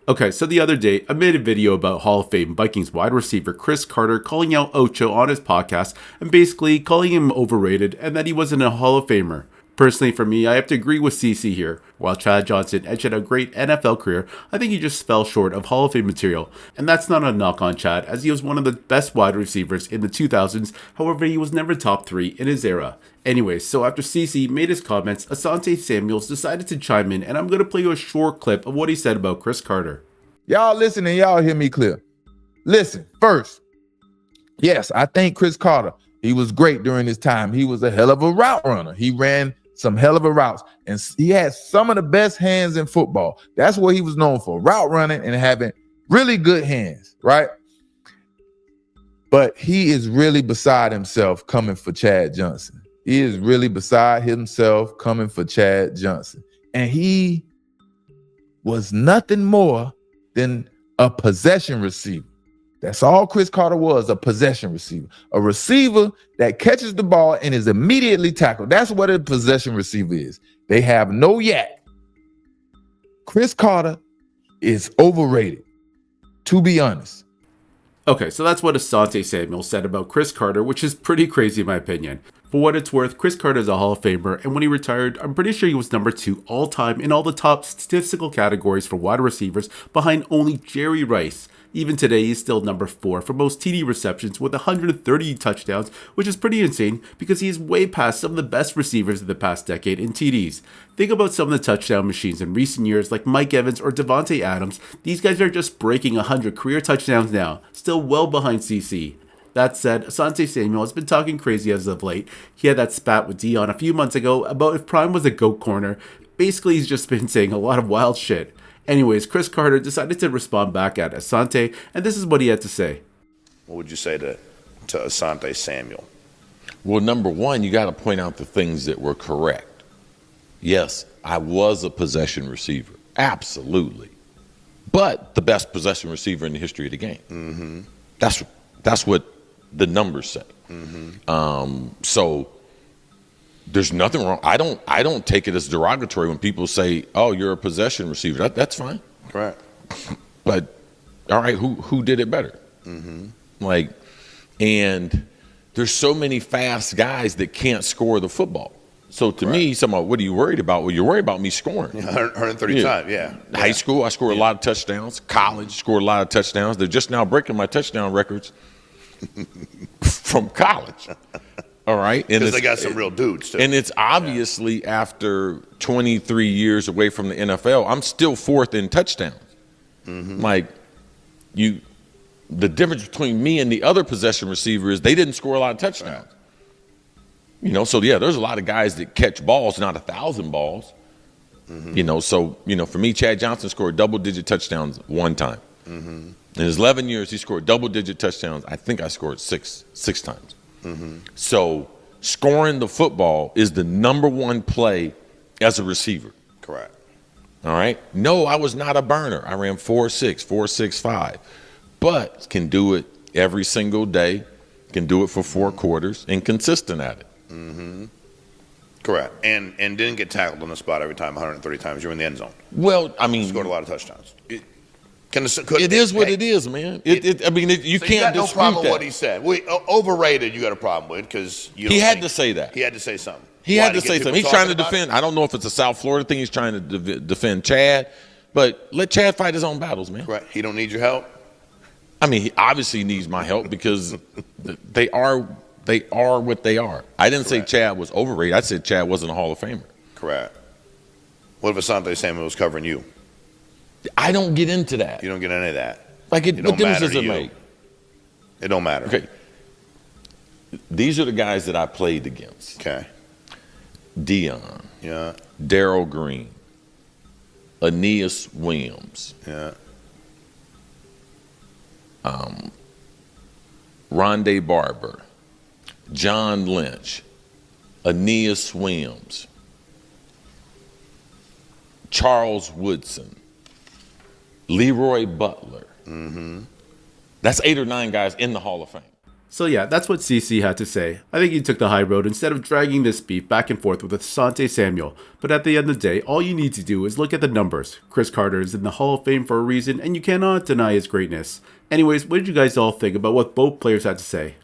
Okay, so the other day, I made a video about Hall of Fame Vikings wide receiver Cris Carter calling out Ocho on his podcast and basically calling him overrated and that he wasn't a Hall of Famer. Personally, for me, I have to agree with CC here. While Chad Johnson edged a great NFL career, I think he just fell short of Hall of Fame material. And that's not a knock on Chad, as he was one of the best wide receivers in the 2000s, however, he was never top 3 in his era. Anyways, so after CC made his comments, Asante Samuels decided to chime in, and I'm going to play you a short clip of what he said about Cris Carter. Y'all listen and y'all hear me clear. Listen, first, yes, I think Cris Carter, he was great during his time. He was a hell of a route runner. He ran some hell of a routes, and he had some of the best hands in football. That's what he was known for, route running and having really good hands, right? But he is really beside himself coming for Chad Johnson. He is really beside himself coming for Chad Johnson. And he was nothing more than a possession receiver. That's all Cris Carter was, a possession receiver. A receiver that catches the ball and is immediately tackled. That's what a possession receiver is. They have no yak. Cris Carter is overrated, to be honest. Okay, so that's what Asante Samuel said about Cris Carter, which is pretty crazy in my opinion. For what it's worth, Cris Carter is a Hall of Famer, and when he retired, I'm pretty sure he was number 2 all-time in all the top statistical categories for wide receivers, behind only Jerry Rice. Even today, he's still number 4 for most TD receptions with 130 touchdowns, which is pretty insane because he is way past some of the best receivers of the past decade in TDs. Think about some of the touchdown machines in recent years like Mike Evans or Devontae Adams. These guys are just breaking 100 career touchdowns now, still well behind CC. That said, Asante Samuel has been talking crazy as of late. He had that spat with Dion a few months ago about if Prime was a GOAT corner. Basically, he's just been saying a lot of wild shit. Anyways, Cris Carter decided to respond back at Asante, and this is what he had to say. What would you say to Asante Samuel? Well, number one, you got to point out the things that were correct. Yes, I was a possession receiver. Absolutely. But the best possession receiver in the history of the game. Mm-hmm. That's what the numbers say. Mm-hmm. So there's nothing wrong. I don't take it as derogatory when people say, "Oh, you're a possession receiver." That's fine. Right. But all right, who did it better? Mm-hmm. And there's so many fast guys that can't score the football. So to me, somehow, what are you worried about? Well, you're worried about me scoring. 130 times, yeah. High school, I scored a lot of touchdowns. College, scored a lot of touchdowns. They're just now breaking my touchdown records from college. All right? Because they got some real dudes, too. And it's obviously after 23 years away from the NFL, I'm still 4th in touchdowns. Mm-hmm. The difference between me and the other possession receiver is they didn't score a lot of touchdowns. Right. So yeah, there's a lot of guys that catch balls, not 1,000 balls. Mm-hmm. For me, Chad Johnson scored double-digit touchdowns one time. Mm-hmm. In his 11 years, he scored double-digit touchdowns. I think I scored six times. Mm-hmm. So scoring the football is the number one play as a receiver. Correct. All right? No, I was not a burner. I ran 4.6, 4.65, but can do it every single day, can do it for 4 quarters, and consistent at it. Mm-hmm. Correct. And didn't get tackled on the spot every time, 130 times. You're in the end zone. Well, I mean, scored a lot of touchdowns. It is what it is, man. You can't got no dispute problem that. with what he said. Overrated, you got a problem with because he had to say that. He had to say something. He Why, had to say something. He's trying to defend. I don't know if it's a South Florida thing. He's trying to defend Chad, but let Chad fight his own battles, man. Right. He don't need your help. I mean, he obviously needs my help because they are what they are. I didn't say Chad was overrated. I said Chad wasn't a Hall of Famer. Correct. What if Asante Samuel was covering you? I don't get into that. You don't get any of that. What difference does it make? It don't matter. Okay. These are the guys that I played against. Okay. Dion. Yeah. Darrell Green. Aeneas Williams. Yeah. Rondé Barber. John Lynch. Aeneas Williams. Charles Woodson. Leroy Butler. Mm-hmm. That's 8 or 9 guys in the Hall of Fame. So yeah, that's what CC had to say. I think he took the high road instead of dragging this beef back and forth with Asante Samuel. But at the end of the day, all you need to do is look at the numbers. Cris Carter is in the Hall of Fame for a reason, and you cannot deny his greatness. Anyways, what did you guys all think about what both players had to say?